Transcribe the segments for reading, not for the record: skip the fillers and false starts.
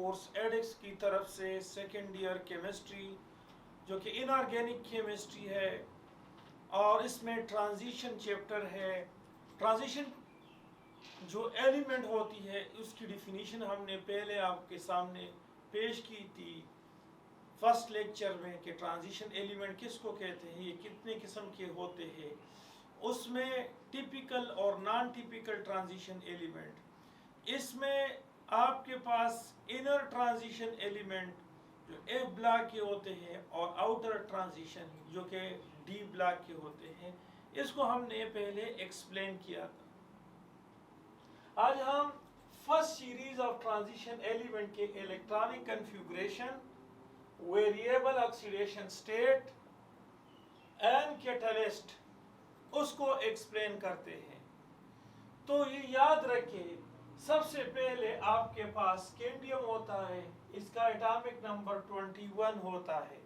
Course addicts की तरफ से सेकेंड ईयर केमिस्ट्री जो कि इनऑर्गेनिक केमिस्ट्री है, और इसमें ट्रांजिशन चैप्टर है। ट्रांजिशन जो एलिमेंट होती है उसकी डिफिनीशन हमने पहले आपके सामने पेश की थी फर्स्ट लेक्चर में कि ट्रांजिशन एलिमेंट किसको कहते हैं, ये कितने किस्म के होते हैं। उसमें टिपिकल और नॉन टिपिकल ट्रांजिशन एलिमेंट, इसमें आपके पास इनर ट्रांजिशन एलिमेंट जो ए ब्लॉक के होते हैं और आउटर ट्रांजिशन जो कि डी ब्लॉक के होते हैं, इसको हमने पहले एक्सप्लेन किया था। आज हम first series of transition element के electronic configuration, variable oxidation state and catalyst उसको एक्सप्लेन करते हैं। तो ये याद रखिए, सबसे पहले आपके पास स्कैंडियम होता है, इसका एटॉमिक नंबर 21 होता है।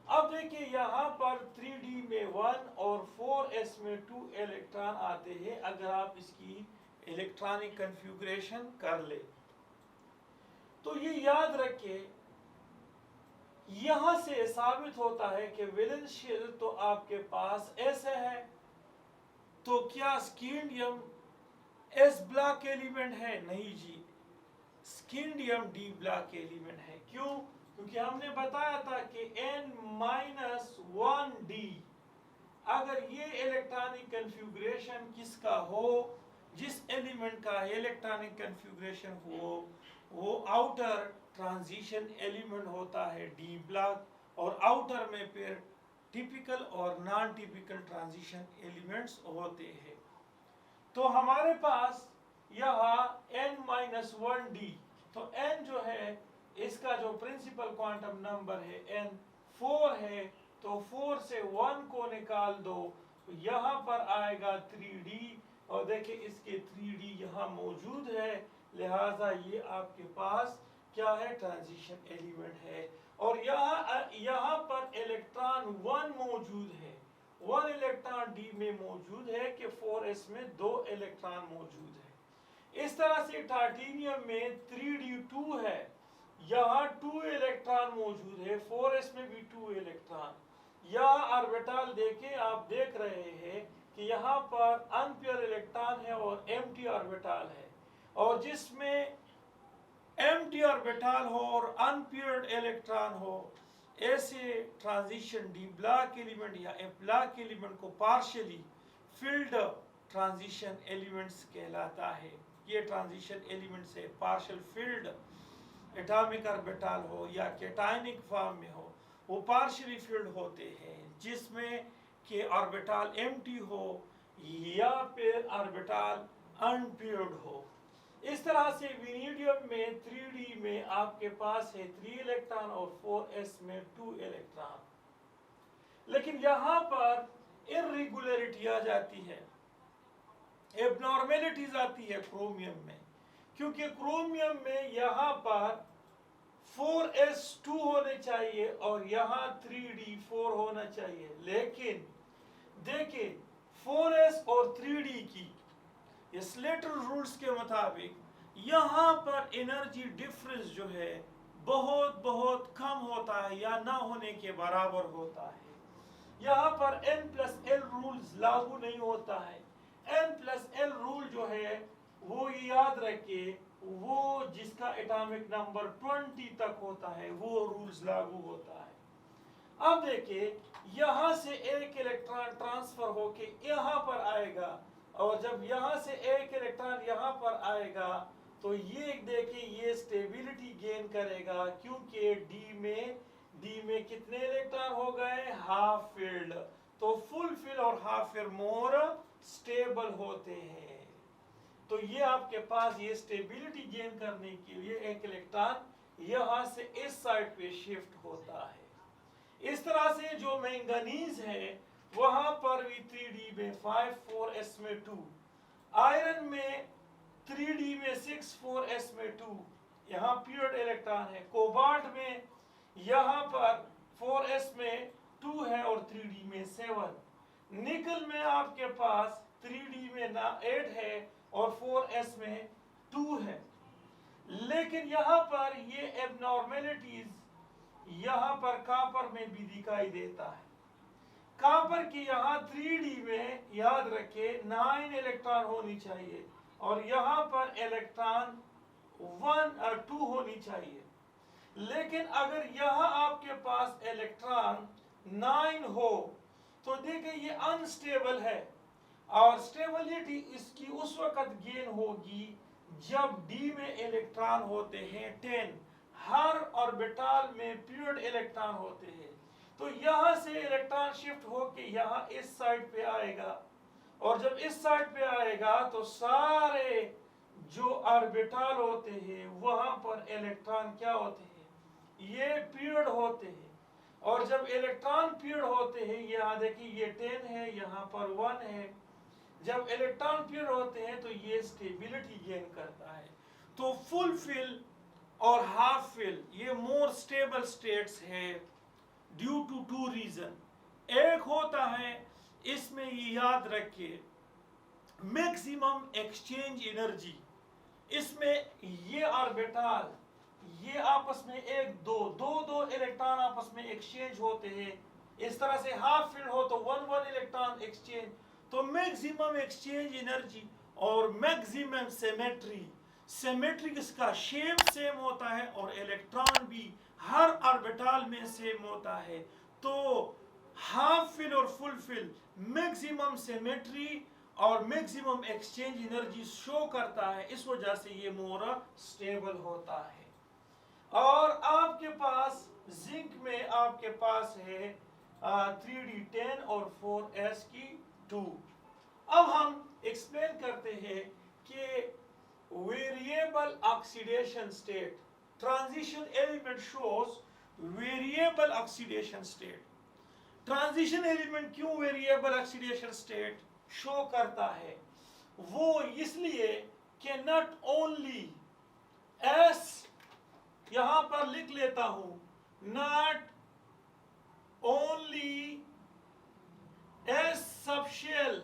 अब देखिए यहाँ पर 3d में 1 और 4s में 2 इलेक्ट्रॉन आते हैं अगर आप इसकी इलेक्ट्रॉनिक कन्फिगरेशन कर ले। तो ये याद रखिए, यहां से साबित होता है कि वैलेंस शेल तो आपके पास ऐसे है, तो क्या स्कैंडियम एस ब्लॉक एलिमेंट है? नहीं जी, स्कैंडियम डी ब्लॉक एलिमेंट है। क्यों? क्योंकि हमने बताया था कि n-1d अगर ये इलेक्ट्रॉनिक कन्फिगरेशन किसका हो, जिस एलिमेंट का इलेक्ट्रॉनिक कन्फिगरेशन हो, वो आउटर ट्रांजिशन एलिमेंट होता है डी ब्लॉक, और आउटर में फिर टिपिकल और नॉन टिपिकल ट्रांजिशन एलिमेंट्स होते हैं। तो हमारे पास यहाँ n-1d, तो n जो है इसका जो प्रिंसिपल क्वांटम नंबर है n 4 है, तो 4 से 1 को निकाल दो, तो यहाँ पर आएगा 3d, और देखिए इसके 3d यहाँ मौजूद है, लिहाजा ये आपके पास क्या है, ट्रांजिशन एलिमेंट है। और यहाँ पर इलेक्ट्रॉन 1 मौजूद है, 1 इलेक्ट्रॉन डी में मौजूद है कि 4s में 2 इलेक्ट्रॉन मौजूद है। इस तरह से टाइटेनियम में 3d2 है, यहाँ 2 इलेक्ट्रॉन मौजूद है, 4s में भी 2 इलेक्ट्रॉन। यहाँ ऑर्बिटल देखें, आप देख रहे हैं कि यहाँ पर अनपेयर इलेक्ट्रॉन है और एम्प्टी ऑर्बिटल है, और जिसमें एम्प्टी ऑर्बिटल हो और अनपेयर्ड इलेक्ट्रॉन हो, ऐसे ट्रांजिशन डी ब्लॉक एलिमेंट या ए ब्लॉक एलिमेंट को पार्शियली फिल्ड ट्रांजिशन एलिमेंट्स कहलाता है। ये ट्रांजिशन एलिमेंट्स है पार्शियल फिल्ड, एटॉमिक ऑर्बिटल हो या कैटायनिक फॉर्म में हो, वो पार्शियली फिल्ड होते हैं, जिसमें के ऑर्बिटल एम्प्टी हो या फिर ऑर्बिटल अनपेयर्ड हो। इस तरह से विनीडियम में 3d में आपके पास है 3 इलेक्ट्रॉन और 4s में 2 इलेक्ट्रॉन। लेकिन यहाँ पर इर्रेगुलरिटी आ जाती है, एबनॉर्मेलिटीज आती है क्रोमियम में, क्योंकि क्रोमियम में यहाँ पर 4s2 होने चाहिए और यहाँ 3d4 होना चाहिए। लेकिन देखिए 4s और 3d की स्लेटर रूल्स के मुताबिक यहाँ पर एनर्जी डिफरेंस जो है बहुत बहुत कम होता है या ना होने के बराबर होता है। यहाँ पर n+l रूल्स लागू नहीं होता है। n+l रूल जो है वो याद रखिए, वो जिसका एटॉमिक नंबर 20 तक होता है वो रूल्स लागू होता है। अब देखिए, यहाँ से एक इलेक्ट्रॉन ट्रांसफर होके यहाँ पर आएगा, और जब यहाँ से एक इलेक्ट्रॉन यहाँ पर आएगा तो ये देखिए ये स्टेबिलिटी गेन करेगा, क्योंकि डी में कितने इलेक्ट्रॉन हो गए, हाफ फिल्ड, तो फुल फिल और हाफ फिल मोर स्टेबल होते हैं। तो ये आपके पास ये स्टेबिलिटी गेन करने के लिए एक इलेक्ट्रॉन यहाँ से इस साइड पे शिफ्ट होता है। इस तरह से जो मैंगनीज है वहां पर भी 3d में 5 4s में 2, आयरन में 3d में 6 4s में 2, यहाँ प्योर इलेक्ट्रॉन है। कोबाल्ट में यहाँ पर 4s में 2 है और 3d में 7। निकल में आपके पास 3d में 8 है और 4s में 2 है। लेकिन यहाँ पर ये एबनॉर्मेलिटीज यहाँ पर कॉपर में भी दिखाई देता है। कॉपर की यहाँ 3D में याद रखे 9 इलेक्ट्रॉन होनी चाहिए और यहाँ पर इलेक्ट्रॉन 1 और 2 होनी चाहिए। लेकिन अगर यहाँ आपके पास इलेक्ट्रॉन 9 हो तो देखिए ये अनस्टेबल है और स्टेबिलिटी इसकी उस वक्त गेन होगी जब d में इलेक्ट्रॉन होते हैं 10, हर ऑर्बिटल में प्योर इलेक्ट्रॉन होते हैं। तो यहाँ से इलेक्ट्रॉन शिफ्ट होके यहाँ इस साइड पे आएगा और जब इस साइड पे आएगा तो सारे जो ऑर्बिटल होते हैं वहां पर इलेक्ट्रॉन क्या होते हैं, ये प्योर होते हैं। और जब इलेक्ट्रॉन प्योर होते हैं, यहाँ देखिए ये 10 है, यहाँ पर 1 है, जब इलेक्ट्रॉन प्योर होते हैं तो ये स्टेबिलिटी गेन करता है। तो फुल फिल और हाफ फिल ये मोर स्टेबल स्टेट्स है ड्यू टू 2 रीजन। एक होता है, इसमें ये याद रखिए, मैक्सिमम एक्सचेंज एनर्जी। इसमें ये ऑर्बिटल ये आपस में दो इलेक्ट्रॉन आपस में एक्सचेंज होते हैं। इस तरह से हाफ फील्ड हो तो 1 इलेक्ट्रॉन एक्सचेंज, तो मैक्सिमम एक्सचेंज एनर्जी और मैक्सिमम सिमेट्री इसका शेप सेम होता है और इलेक्ट्रॉन भी हर ऑर्बिटल में सेम होता है। तो हाफ फिल और फुल फिल मैक्सिमम सिमेट्री और मैक्सिमम एक्सचेंज एनर्जी शो करता है, इस वजह से ये मोर स्टेबल होता है। और आपके पास जिंक में आपके पास है 3d10 और 4s2। अब हम एक्सप्लेन करते हैं कि variable oxidation state, transition element shows variable oxidation state. Transition element क्यों वेरिएबल ऑक्सीडेशन स्टेट शो करता है? वो इसलिए कि नॉट ओनली एस, यहां पर लिख लेता हूं, not only S subshell,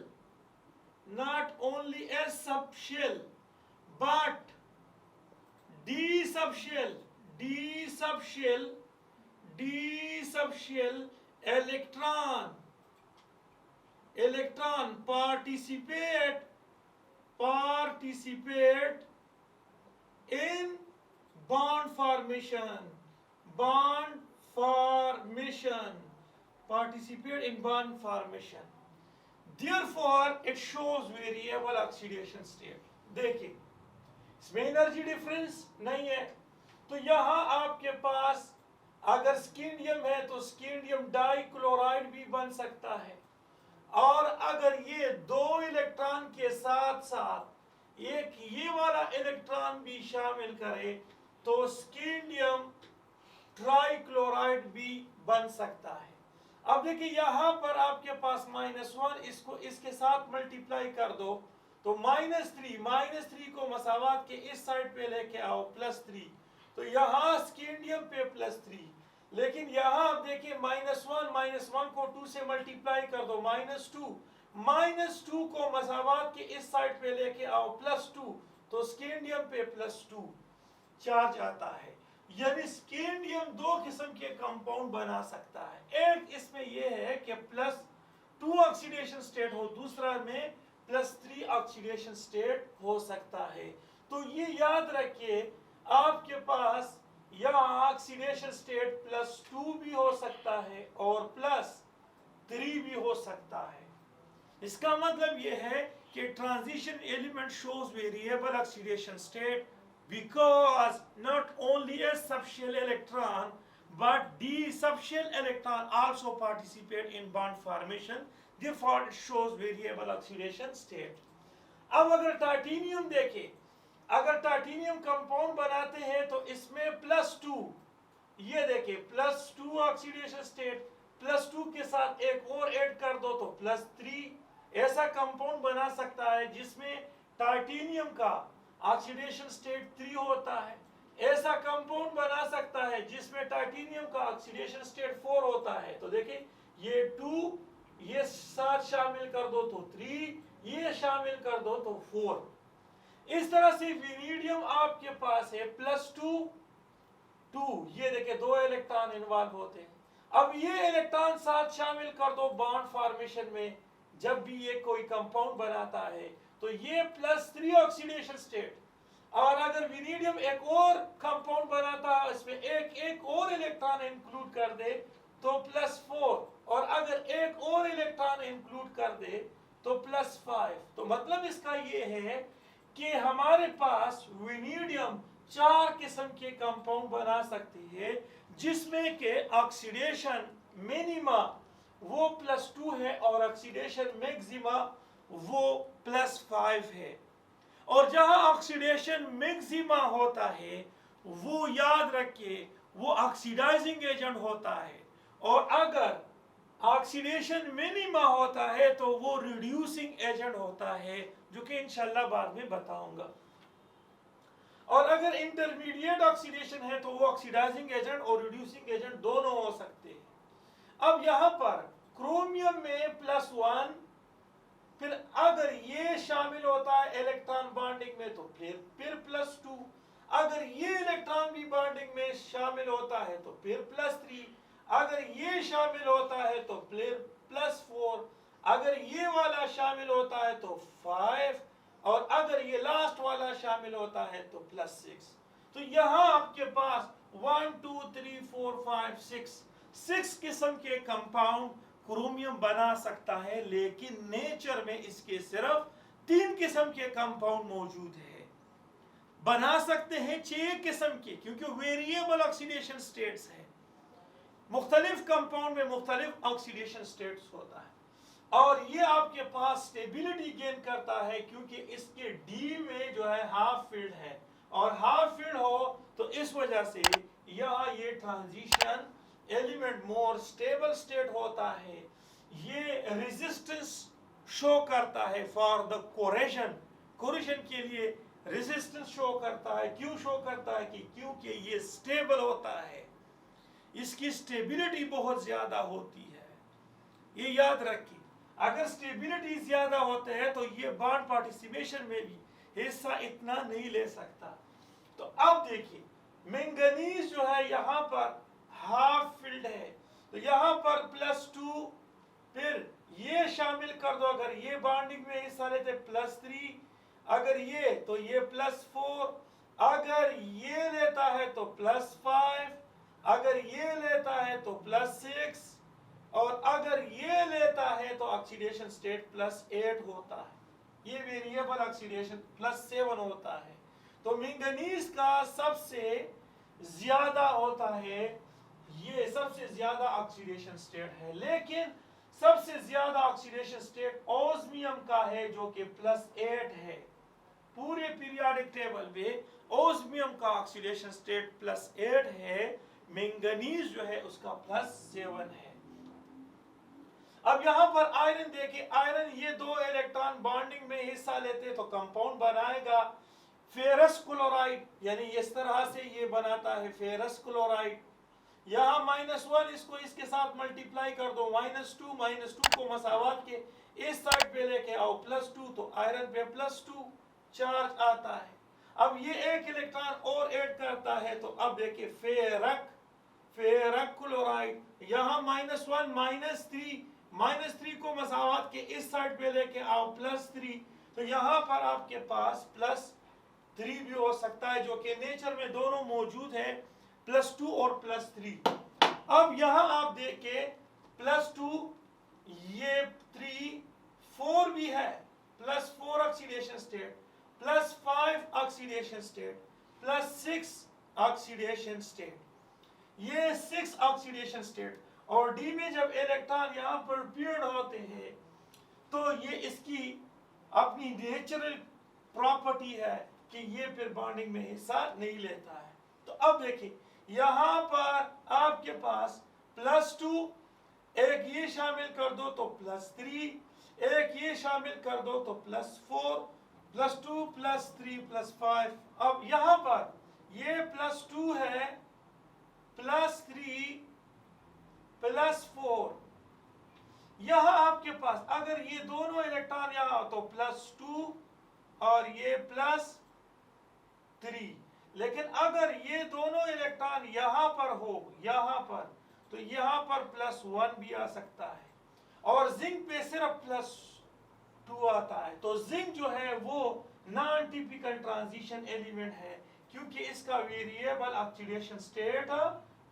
not only S subshell but d subshell electron participate in bond formation, participate in bond formation, therefore it shows variable oxidation state। देखिए इसमें एनर्जी डिफरेंस नहीं है, तो यहां आपके पास अगर स्कैंडियम है तो स्कैंडियम डाइक्लोराइड भी बन सकता है। और अगर ये 2 इलेक्ट्रॉन के साथ साथ एक ये वाला इलेक्ट्रॉन भी शामिल करे तो स्कैंडियम ट्राइक्लोराइड भी बन सकता है। अब देखिए यहां पर आपके पास -1, इसको इसके साथ मल्टीप्लाई कर दो तो -3 को मसावात के इस साइड पे लेके आओ +3, तो यहाँ स्कैंडियम पे +3। लेकिन यहाँ आप देखिए -1 को 2 से मल्टीप्लाई कर दो -2 को मसावात के इस साइड पे लेके आओ +2, तो स्कैंडियम पे +2 चार्ज आता है। यानी स्कैंडियम 2 किस्म के कंपाउंड बना सकता है। एक इसमें यह है कि +2 ऑक्सीडेशन स्टेट हो, दूसरा में +3 ऑक्सीडेशन स्टेट हो सकता है। तो ये याद रखिए आपके पास यहाँ ऑक्सीडेशन स्टेट +2 भी हो सकता है और +3 भी हो सकता है। इसका मतलब ये है कि transition element shows variable oxidation state because not only a subshell electron but d subshell electron also participate in bond formation, therefore it shows variable oxidation state। अब अगर टाइटेनियम देखें, अगर टाइटेनियम कंपाउंड बनाते हैं तो इसमें +2, ये देखिए +2 ऑक्सीडेशन स्टेट, +2 के साथ एक और ऐड कर दो तो +3, ऐसा कंपाउंड बना सकता है जिसमें टाइटेनियम का ऑक्सीडेशन स्टेट 3 होता है। ऐसा कंपाउंड बना सकता है जिसमें टाइटेनियम का ऑक्सीडेशन स्टेट 4 होता है। तो देखिए ये 2, ये साथ शामिल कर दो तो 3, ये शामिल कर दो तो 4। इस तरह से विनीडियम आपके पास है +2 ये देखिए 2 इलेक्ट्रॉन इन्वॉल्व होते हैं। अब ये इलेक्ट्रॉन साथ शामिल कर दो बॉन्ड फॉर्मेशन में, जब भी ये कोई कंपाउंड बनाता है तो ये +3 ऑक्सीडेशन स्टेट, और अगर विनीडियम एक और कंपाउंड बनाता है इसमें एक और इलेक्ट्रॉन इंक्लूड कर दे तो +4, और अगर एक और इलेक्ट्रॉन इंक्लूड कर दे तो +5। तो मतलब इसका ये है कि हमारे पास विनीडियम 4 किस्म के कंपाउंड बना सकती है, जिसमें के ऑक्सीडेशन मिनिमा वो +2 है और ऑक्सीडेशन मैक्सिमा वो +5 है। और जहां ऑक्सीडेशन मैक्सिमा होता है वो याद रखिए वो ऑक्सीडाइजिंग एजेंट होता है, और अगर ऑक्सीडेशन मिनिमा होता है तो वो रिड्यूसिंग एजेंट होता है, जो कि इंशाल्लाह बाद में बताऊंगा। और अगर इंटरमीडिएट ऑक्सीडेशन है तो वो ऑक्सीडाइजिंग एजेंट और रिड्यूसिंग एजेंट दोनों हो सकते हैं। अब यहां पर क्रोमियम में +1, फिर अगर ये शामिल होता है इलेक्ट्रॉन बॉन्डिंग में तो फिर +2, अगर ये इलेक्ट्रॉन भी बॉन्डिंग में शामिल होता है तो फिर +3, अगर ये शामिल होता है तो फिर +4, अगर ये वाला शामिल होता है तो 5, और अगर ये लास्ट वाला शामिल होता है तो +6। तो यहां आपके पास 1 2 3 4 5 6 किस्म के कंपाउंड क्रोमियम बना सकता है, लेकिन नेचर में इसके सिर्फ 3 किस्म के कंपाउंड मौजूद है। बना सकते हैं 6 किस्म के, क्योंकि वेरिएबल ऑक्सीडेशन स्टेट्स है, मुख्तलिफ कंपाउंड में मुख्तलिफ ऑक्सीडेशन स्टेट्स होता है, और ये आपके पास स्टेबिलिटी गेन करता है क्योंकि इसके डी में जो है हाफ फील्ड है, और हाफ फील्ड हो तो इस वजह से यहाँ ये transition element more stable state होता है। ये रेजिस्टेंस शो करता है फॉर द कोरेशन के लिए रेजिस्टेंस शो करता है। क्यों शो करता है? कि क्योंकि ये स्टेबल होता है, इसकी स्टेबिलिटी बहुत ज्यादा होती है, ये याद रखिए। अगर स्टेबिलिटी ज्यादा होते हैं तो ये बॉन्ड पार्टिसिपेशन में भी हिस्सा इतना नहीं ले सकता। तो अब देखिए मैंगनीज जो है यहाँ पर हाफ फील्ड है, तो यहाँ पर +2, फिर ये शामिल कर दो, अगर ये बॉन्डिंग में हिस्सा लेते +3, अगर ये तो ये +4, अगर ये लेता है तो +5, अगर ये लेता है तो +6, और अगर ये लेता है तो ऑक्सीडेशन स्टेट +8 होता है। ये वेरिएबल ऑक्सीडेशन +7 होता है। तो मैंगनीज का सबसे ज्यादा होता है, ये सबसे ज्यादा ऑक्सीडेशन स्टेट है, लेकिन सबसे ज्यादा ऑक्सीडेशन स्टेट ओस्मियम का है जो कि +8 है। पूरे पीरियोडिक टेबल में ओस्मियम का ऑक्सीडेशन स्टेट +8 है, मैंगनीज जो है उसका +7 है। अब यहां पर आयरन देखिए, आयरन ये 2 इलेक्ट्रॉन बॉन्डिंग में हिस्सा लेते तो कंपाउंड बनाएगा फेरस क्लोराइड, यानी इस तरह से ये बनाता है फेरस क्लोराइड। यहाँ -1 इसको इसके साथ मल्टीप्लाई कर दो, -2 को मसावात के इस साइड पे लेके आओ +2, तो आयरन पे +2 चार्ज आता है। अब ये एक इलेक्ट्रॉन और ऐड करता है, तो अब देखिए फेरक क्लोराइड, यहाँ -1 -3 को मसावात के इस साइड पे लेके आओ +3, तो यहाँ पर आपके पास +3 भी हो सकता है, जो कि नेचर में दोनों मौजूद है, +2 और +3। अब यहाँ आप देखें +2 ये 3 4 भी है, +4 oxidation state, +5 oxidation state, +6 oxidation state, ये 6 ऑक्सीडेशन स्टेट। और डी में जब इलेक्ट्रॉन यहाँ पर पेयर्ड होते हैं तो ये इसकी अपनी नेचुरल प्रॉपर्टी है कि ये फिर बॉन्डिंग में हिस्सा नहीं लेता है। तो अब देखिए यहाँ पर आपके पास +2, एक ये शामिल कर दो तो +3, एक ये शामिल कर दो तो +4, +2 +3 +5। अब यहाँ पर ये +2 है, +3 +4, यहाँ आपके पास अगर ये दोनों इलेक्ट्रॉन यहाँ तो +2 और ये +3। लेकिन अगर ये दोनों इलेक्ट्रॉन यहां पर हो, यहां पर, तो यहां पर +1 भी आ सकता है, और जिंक पे सिर्फ +2 आता है। तो जिंक जो है वो नॉन टिपिकल ट्रांजिशन एलिमेंट है, क्योंकि इसका वेरिएबल ऑक्सीडेशन स्टेट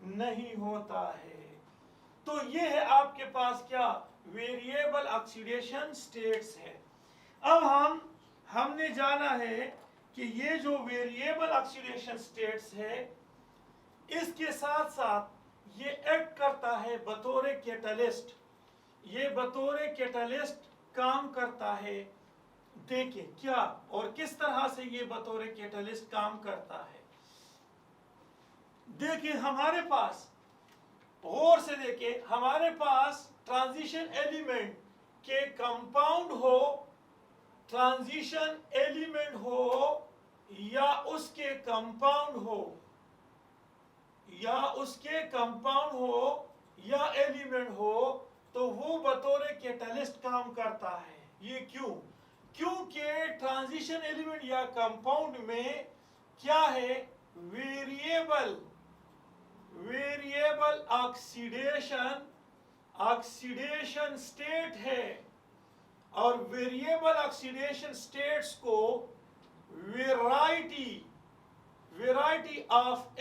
नहीं होता है। तो ये है आपके पास क्या, वेरिएबल ऑक्सीडेशन स्टेट्स है। अब हमने जाना है कि ये जो वेरिएबल ऑक्सीडेशन स्टेट्स है, इसके साथ साथ ये एक्ट करता है बतौर कैटलिस्ट। ये बतौर कैटलिस्ट काम करता है। देखिए क्या और किस तरह से ये बतौर कैटलिस्ट काम करता है। देखिए हमारे पास, गौर से देखिए, हमारे पास ट्रांजिशन एलिमेंट के कंपाउंड हो, ट्रांजिशन एलिमेंट हो या उसके कंपाउंड हो, या उसके कंपाउंड हो या एलिमेंट हो, तो वो बतौर कैटलिस्ट काम करता है। ये क्यों? क्योंकि ट्रांजिशन एलिमेंट या कंपाउंड में क्या है, वेरिएबल ऑक्सीडेशन स्टेट है, और वेरिएबल ऑक्सीडेशन स्टेट्स को वेराइटी ऑफ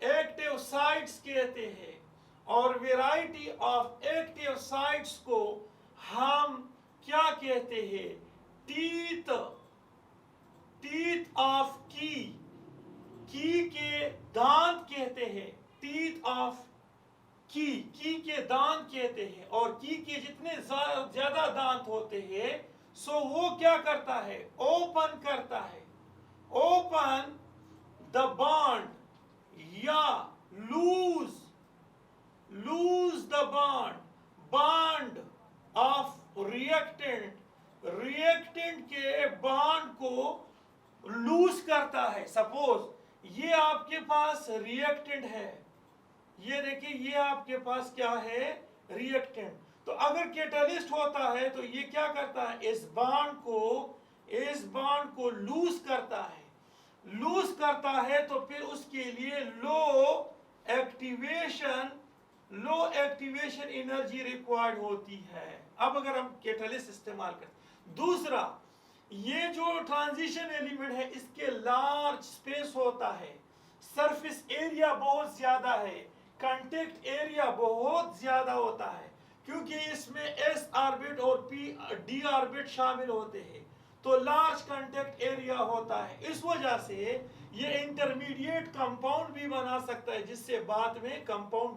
एक्टिव साइट्स कहते हैं, और वेराइटी ऑफ एक्टिव साइट्स को हम क्या कहते हैं, टीथ ऑफ की के दांत कहते हैं, टीथ ऑफ की के दांत कहते हैं। और की के जितने ज्यादा दांत होते हैं, सो वो क्या करता है, ओपन करता है, ओपन द बॉन्ड या lose the bond of reactant के बॉन्ड को लूज करता है। सपोज ये आपके पास रिएक्टेंट है, ये देखिए ये आपके पास क्या है, रिएक्टेंट। तो अगर कैटलिस्ट होता है तो ये क्या करता है, इस बॉन्ड को लूज करता है। लूज करता है तो फिर उसके लिए लो एक्टिवेशन एनर्जी रिक्वायर्ड होती है। अब अगर हम कैटलिस्ट इस्तेमाल करते, दूसरा, ये जो ट्रांजिशन एलिमेंट है इसके लार्ज स्पेस होता है, सरफेस एरिया बहुत ज्यादा है, कांटेक्ट एरिया बहुत ज्यादा होता है, क्योंकि इसमें s ऑर्बिट और d ऑर्बिट शामिल होते हैं, तो लार्ज कांटेक्ट एरिया होता है। इस वजह से ये इंटरमीडिएट कंपाउंड भी बना सकता है, जिससे बाद में कंपाउंड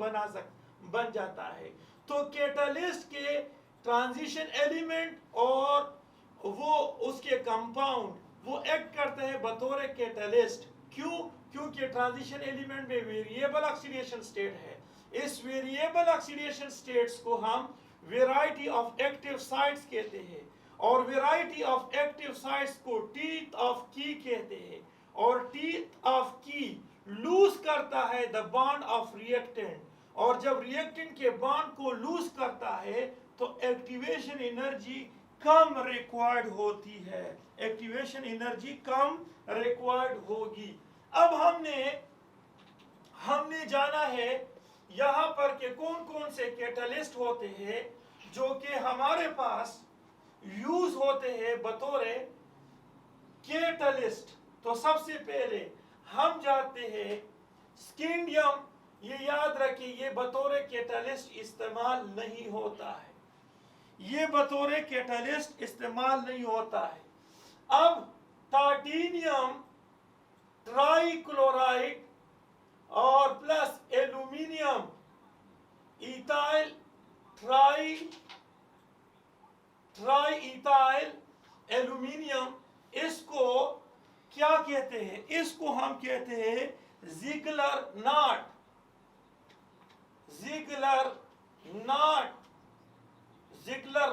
बन जाता है। तो कैटलिस्ट के ट्रांजिशन एलिमेंट और वो उसके कंपाउंड वो एक्ट करते हैं बतौर कैटलिस्ट। क्यों? क्योंकि ट्रांजिशन एलिमेंट में वेरिएबल ऑक्सीडेशन स्टेट है। इस वेरिएबल ऑक्सीडेशन स्टेट्स को हम वेराइटी ऑफ एक्टिव साइट्स कहते हैं, और वेराइटी ऑफ एक्टिव साइट्स को टीथ ऑफ की कहते हैं, और टीथ ऑफ की लूज करता है द बॉन्ड ऑफ रिएक्टेंट, और जब रिएक्टेंट के बॉन्ड को लूज करता है तो एक्टिवेशन एनर्जी कम रिक्वायर्ड होती है, एक्टिवेशन एनर्जी कम रिक्वायर्ड होगी। अब हमने जाना है यहां पर के कौन कौन से कैटलिस्ट होते हैं जो कि हमारे पास यूज होते हैं बतौर कैटलिस्ट। तो सबसे पहले हम जाते हैं स्कैंडियम। ये याद रखिए, ये बतौर कैटलिस्ट इस्तेमाल नहीं होता है, ये बतौर कैटलिस्ट इस्तेमाल नहीं होता है। अब टाइटेनियम ट्राइक्लोराइड और plus aluminium ethyl try aluminium, इसको क्या कहते हैं, इसको हम कहते हैं जिगलर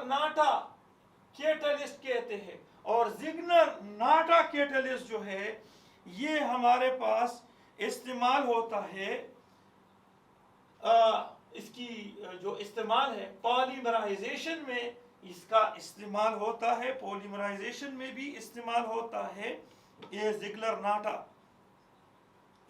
नाटा कैटलिस्ट कहते हैं। और जिगलर नाटा कैटलिस्ट जो है ये हमारे पास इस्तेमाल होता है, इसकी जो इस्तेमाल है पॉलीमराइजेशन में इसका इस्तेमाल होता है, पॉलीमराइजेशन में भी इस्तेमाल होता है ये जिगलर नाटा।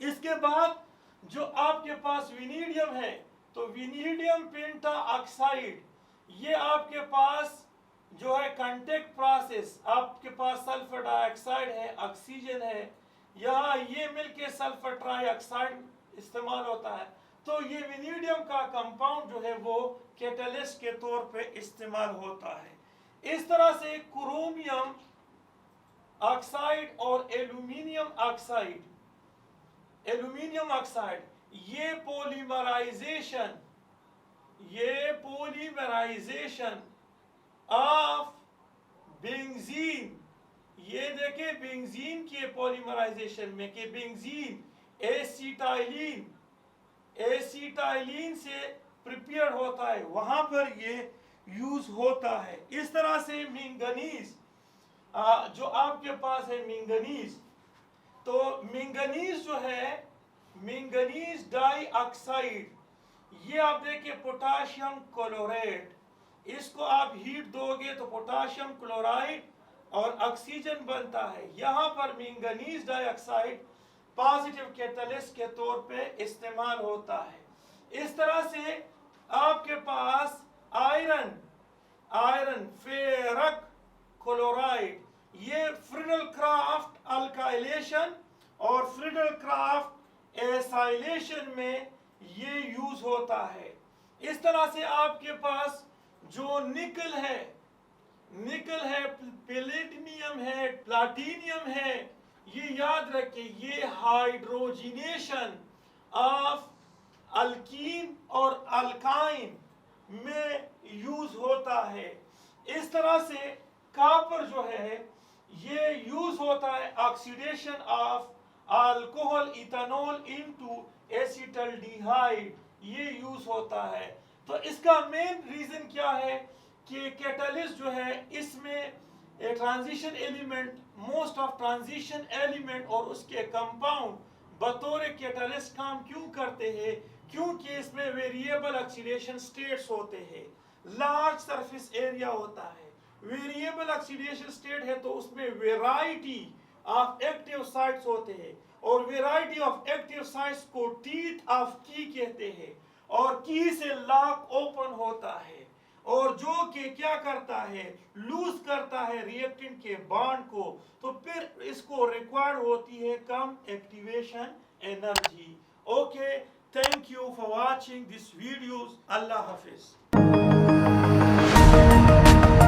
इसके बाद जो आपके पास विनीडियम है, तो विनीडियम पेंटा ऑक्साइड, ये आपके पास जो है कांटेक्ट प्रोसेस, आपके पास सल्फर डाइऑक्साइड है, ऑक्सीजन है, यहाँ ये मिलके सल्फर ट्राइऑक्साइड इस्तेमाल होता है, तो ये विनीडियम का कंपाउंड जो है वो कैटलिस्ट के तौर पे इस्तेमाल होता है। इस तरह से क्रोमियम ऑक्साइड और एल्यूमिनियम ऑक्साइड, ये पोलीमराइजेशन ऑफ बेंजीन, ये देखे बेंजीन के पॉलीमराइजेशन में कि बेंजीन एसिटाइलिन से प्रिपेयर होता है, वहां पर ये यूज होता है। इस तरह से मैंगनीज, जो आपके पास है मैंगनीज, तो मैंगनीज जो है, मैंगनीज डाइऑक्साइड, ये आप देखिए पोटाशियम क्लोराइड, इसको आप हीट दोगे तो पोटाशियम क्लोराइड और ऑक्सीजन बनता है। यहाँ पर मैंगनीज डाइऑक्साइड पॉजिटिव कैटलिस्ट के तौर पे इस्तेमाल होता है। इस तरह से आपके पास आयरन फेरक क्लोराइड, ये फ्रिडल क्राफ्ट अल्काइलेशन और फ्रिडल क्राफ्ट एसाइलेशन में ये यूज होता है। इस तरह से आपके पास जो निकल है, प्लेटिनियम है, प्लाटिनियम है, ये याद रखिए, ये हाइड्रोजिनेशन ऑफ अल्कीन और अल्काइन में यूज होता है। इस तरह से कॉपर जो है ये यूज होता है oxidation of alcohol ethanol into acetaldehyde, ये यूज होता है। तो इसका मेन रीजन क्या है कि कैटलिस्ट जो है इसमें transition element, most of transition element और उसके कंपाउंड बतौर कैटलिस्ट काम क्यों करते हैं, क्योंकि इसमें वेरिएबल ऑक्सीडेशन स्टेट्स होते हैं, लार्ज सरफेस एरिया होता है। वेरिएबल ऑक्सीडेशन स्टेट है तो उसमें वेराइटी ऑफ एक्टिव साइट्स होते हैं, और वेराइटी ऑफ एक्टिव साइट्स को टीथ ऑफ की कहते हैं, और की से लॉक ओपन होता है, और जो कि क्या करता है, लूज करता है रिएक्टेंट के बॉन्ड को, तो फिर इसको रिक्वायर्ड होती है कम activation energy. Okay, thank you for watching this videos. Allah Hafiz.